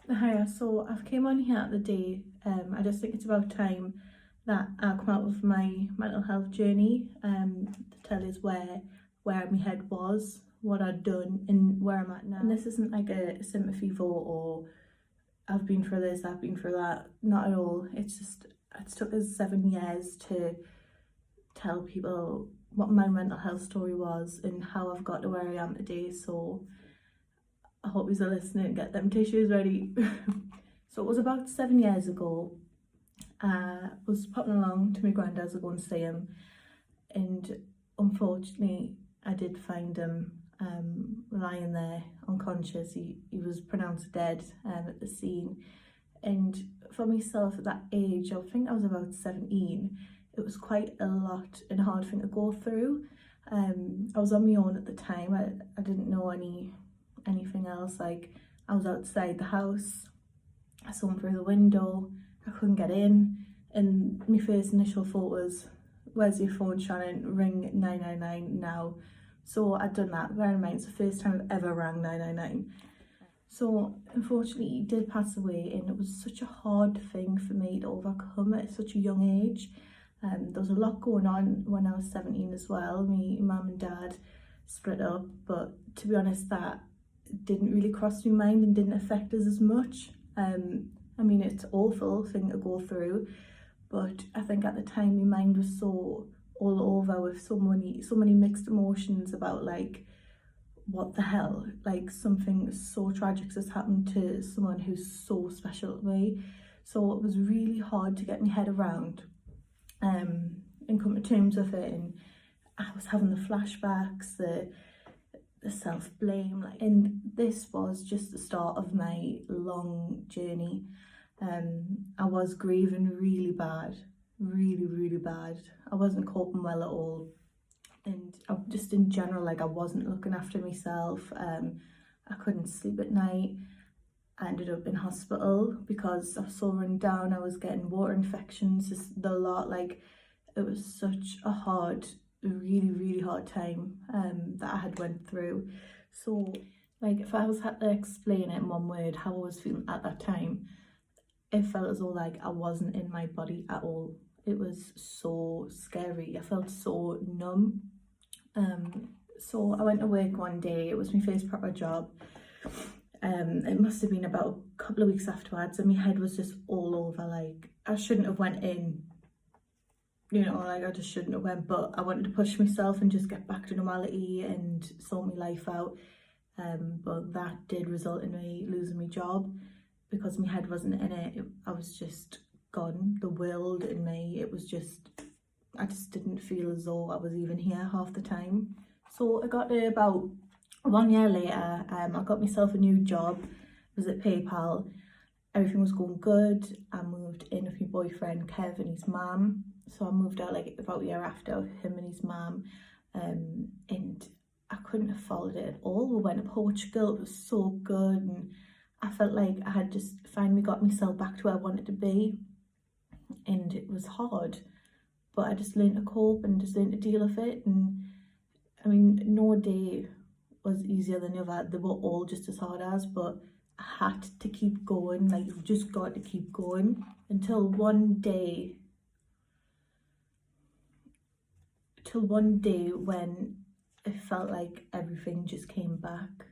Hiya, so I've came on here the day. I just think it's about time that I come out of my mental health journey to tell us where my head was, what I'd done, and where I'm at now. And this isn't like a sympathy vote or I've been through this, I've been through that. Not at all. It's took us 7 years to tell people what my mental health story was and how I've got to where I am today. So I hope you're listening, get them tissues ready. So it was about 7 years ago. I was popping along to my granddad's to go and see him, and unfortunately I did find him lying there unconscious. He was pronounced dead at the scene. And for myself at that age, I think I was about 17, it was quite a lot and hard thing to go through. I was on my own at the time. I didn't know anything else. Like, I was outside the house, I saw him through the window, I couldn't get in, and my first initial thought was, where's your phone, Shannon? Ring 999 now. So I'd done that. Bear in mind, it's the first time I've ever rang 999. So unfortunately he did pass away, and it was such a hard thing for me to overcome at such a young age. There was a lot going on when I was 17 as well. My mum and dad split up, but to be honest, that didn't really cross my mind and didn't affect us as much. I mean, it's an awful thing to go through, but I think at the time my mind was so all over with so many mixed emotions about, like, what the hell, like something so tragic has happened to someone who's so special to me. So it was really hard to get my head around and come to terms with it. And I was having the flashbacks, the self-blame, like, and this was just the start of my long journey. I was grieving really bad, really bad. I wasn't coping well at all, and just in general, like, I wasn't looking after myself. I couldn't sleep at night. I ended up in hospital because I was so run down. I was getting water infections, just the lot. Like, it was such a hard, really hard time that I had went through. So, like, if I was had to explain it in one word, how I was feeling at that time, it felt as though, like, I wasn't in my body at all. It was so scary. I felt so numb. So I went to work one day. It was my first proper job. It must have been about a couple of weeks afterwards, and my head was just all over. Like, I shouldn't have went in, like, I just shouldn't have went, but I wanted to push myself and just get back to normality and sort my life out. But that did result in me losing my job because my head wasn't in it. I was just gone. The world in me, I just didn't feel as though I was even here half the time. So I got to about 1 year later, I got myself a new job. It was at PayPal. Everything was going good. I moved in with my boyfriend Kev and his mum. So I moved out like about a year after with him and his mum. And I couldn't have followed it at all. We went to Portugal. It was so good, and I felt like I had just finally got myself back to where I wanted to be. And it was hard, but I just learned to cope and just learned to deal with it. And I mean, no day was easier than the other. They were all just as hard as, but I had to keep going. Like, you've just got to keep going until one day when it felt like everything just came back.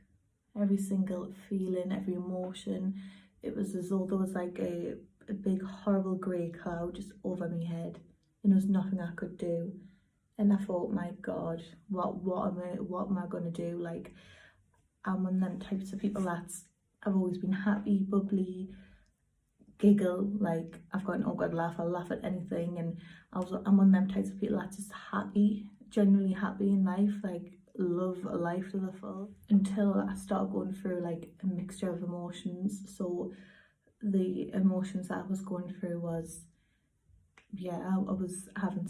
Every single feeling, every emotion. It was as though there was like a big horrible grey cloud just over my head, and there was nothing I could do. And I thought, my God, what am I gonna do? Like, I'm one of them types of people I've always been happy, bubbly, giggle. Like, I've got an oh God laugh. I'll laugh at anything. And I'm one of them types of people that's just happy, genuinely happy in life. Like, love life to the full, until I started going through like a mixture of emotions. So the emotions that I was going through was, I was having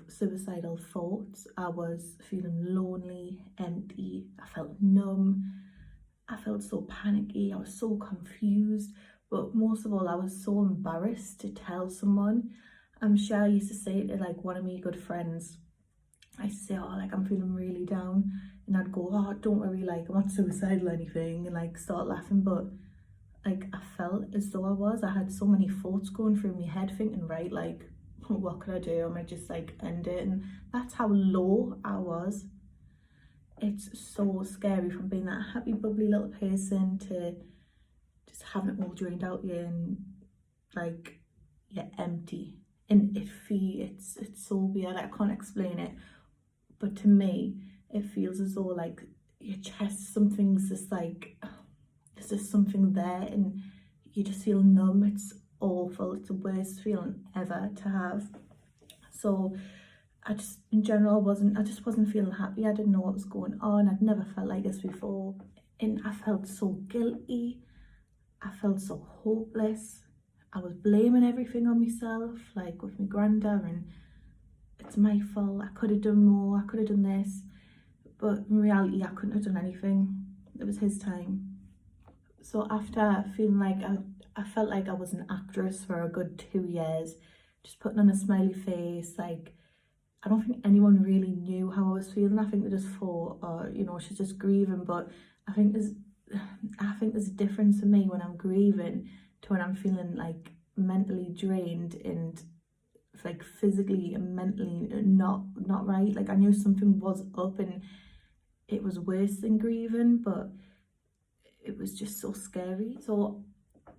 suicidal thoughts. I was feeling lonely, empty. I felt numb. I felt so panicky. I was so confused. But most of all, I was so embarrassed to tell someone. I'm sure I used to say to like one of my good friends, I say, oh, like, I'm feeling really down, and I'd go, oh, don't worry, like, I'm not suicidal or anything, and like start laughing. But like I felt as though I had so many thoughts going through my head thinking, right, like what could I do? I might just like end it. And that's how low I was. It's so scary from being that happy bubbly little person to just having it all drained out you and like you're empty. And it's so weird, I can't explain it, but to me it feels as though like your chest, something's just like there's just something there and you just feel numb. It's awful. It's the worst feeling ever to have. So I just, in general, I just wasn't feeling happy. I didn't know what was going on. I'd never felt like this before. And I felt so guilty. I felt so hopeless. I was blaming everything on myself, like with my granddad, and it's my fault. I could have done more. I could have done this. But in reality, I couldn't have done anything. It was his time. So after feeling like I felt like I was an actress for a good 2 years, just putting on a smiley face, like I don't think anyone really knew how I was feeling. I think they just thought, oh, you know, she's just grieving. But I think there's a difference for me when I'm grieving to when I'm feeling like mentally drained and like physically and mentally not right. Like I knew something was up and it was worse than grieving, but it was just so scary. So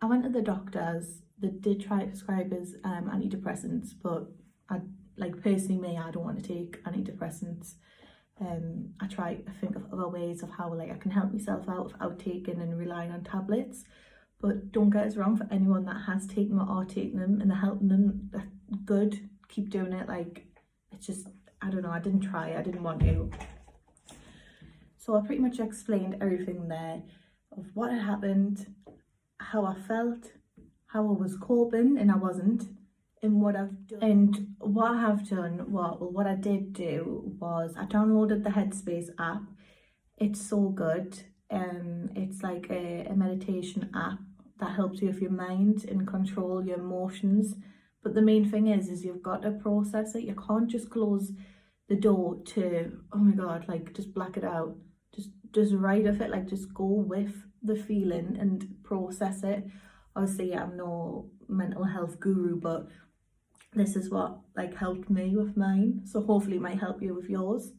I went to the doctors. They did try to prescribe us antidepressants, but personally me, I don't want to take antidepressants. I try to think of other ways of how like I can help myself out without taking and relying on tablets. But don't get us wrong, for anyone that has taken them or are taking them and they're helping them, that's good. Keep doing it. Like it's just, I don't know, I didn't try, I didn't want to. So I pretty much explained everything there of what had happened, how I felt, how I was coping and I wasn't, and what I've done. And what I have done, what I did do was I downloaded the Headspace app. It's so good. It's like a meditation app that helps you with your mind and control your emotions. But the main thing is you've got to process it. You can't just close the door to, oh my God, like just black it out. Just write of it, like just go with the feeling and process it. Obviously I'm no mental health guru, but this is what like helped me with mine, so hopefully it might help you with yours.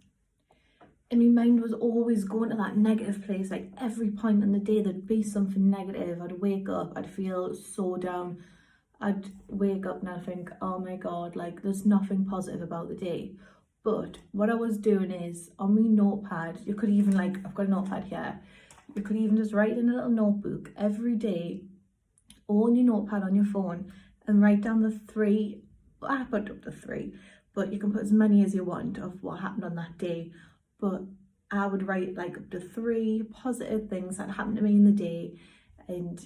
And my mind was always going to that negative place. Like every point in the day there'd be something negative. I'd wake up, I'd feel so down. I'd wake up and I'd think, oh my God, like there's nothing positive about the day. But what I was doing is on my notepad, you could even like, I've got a notepad here, you could even just write in a little notebook every day or on your notepad on your phone and write down the three, I put up to 3, but you can put as many as you want of what happened on that day. But I would write like up to 3 positive things that happened to me in the day. And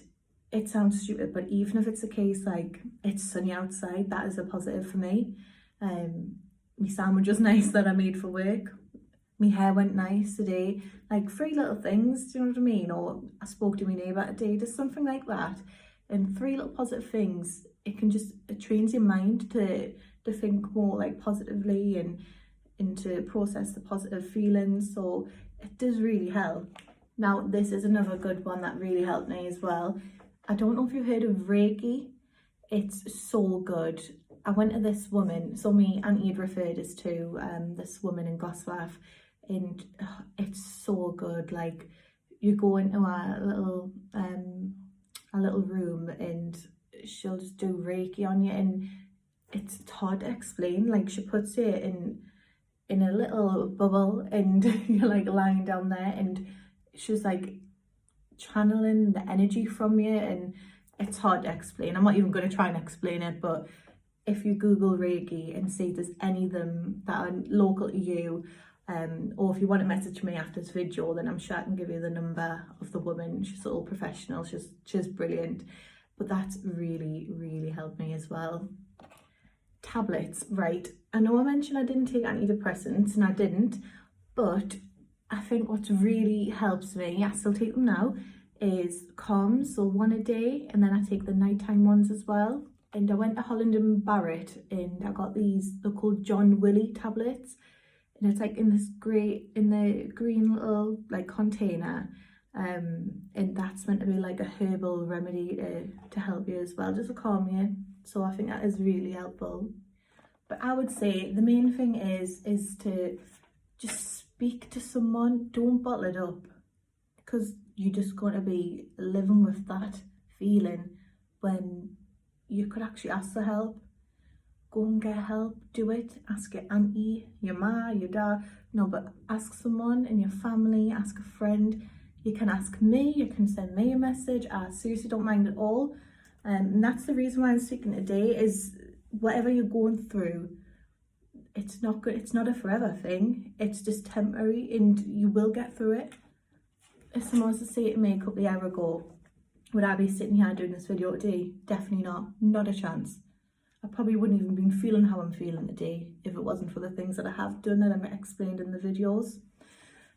it sounds stupid, but even if it's a case like it's sunny outside, that is a positive for me. My sandwich was nice that I made for work. My hair went nice today. Like 3 little things, do you know what I mean? Or I spoke to my neighbour today, just something like that. And 3 little positive things, it trains your mind to think more like positively and to process the positive feelings. So it does really help. Now this is another good one that really helped me as well. I don't know if you've heard of Reiki. It's so good. I went to this woman, so my auntie had referred us to this woman in Gosforth, and it's so good. Like you go into a little room and she'll just do Reiki on you, and it's hard to explain. Like she puts you in a little bubble and you're like lying down there and she's like channeling the energy from you, and it's hard to explain. I'm not even going to try and explain it, but if you Google Reiki and see if there's any of them that are local to you, or if you want to message me after this video, then I'm sure I can give you the number of the woman. She's all professional, she's brilliant. But that's really, really helped me as well. Tablets, right. I know I mentioned I didn't take antidepressants, and I didn't, but I think what really helps me, I still take them now, is Calm, so 1 a day, and then I take the nighttime ones as well. And I went to Holland and Barrett and I got these, they're called John Willie tablets, and it's like in the green little like container, and that's meant to be like a herbal remedy to help you as well, just to calm you. So I think that is really helpful. But I would say the main thing is to just speak to someone. Don't bottle it up, because you're just going to be living with that feeling when you could actually ask for help. Go and get help, do it. Ask your auntie, your ma, your dad. No, but ask someone in your family, ask a friend. You can ask me, you can send me a message. I seriously don't mind at all. And that's the reason why I'm speaking today, is whatever you're going through, it's not good. It's not a forever thing. It's just temporary, and you will get through it. If someone was to say it to me a couple of years ago, would I be sitting here doing this video today? Definitely not. Not a chance. I probably wouldn't even been feeling how I'm feeling today if it wasn't for the things that I have done that I'm explained in the videos.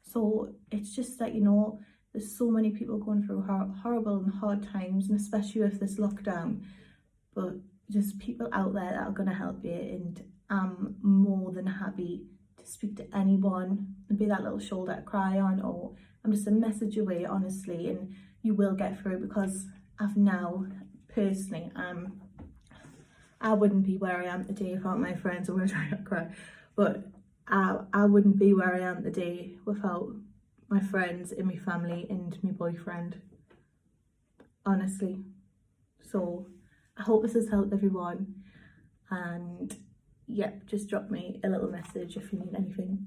So it's just that, you know, there's so many people going through horrible and hard times, and especially with this lockdown, but just people out there that are going to help you, and I'm more than happy to speak to anyone and be that little shoulder to cry on, or I'm just a message away, honestly, and you will get through, because I've now, personally, I wouldn't be where I am today without my friends. I'm going to try not to cry, but I wouldn't be where I am today without my friends and my family and my boyfriend, honestly. So I hope this has helped everyone, and yeah, just drop me a little message if you need anything.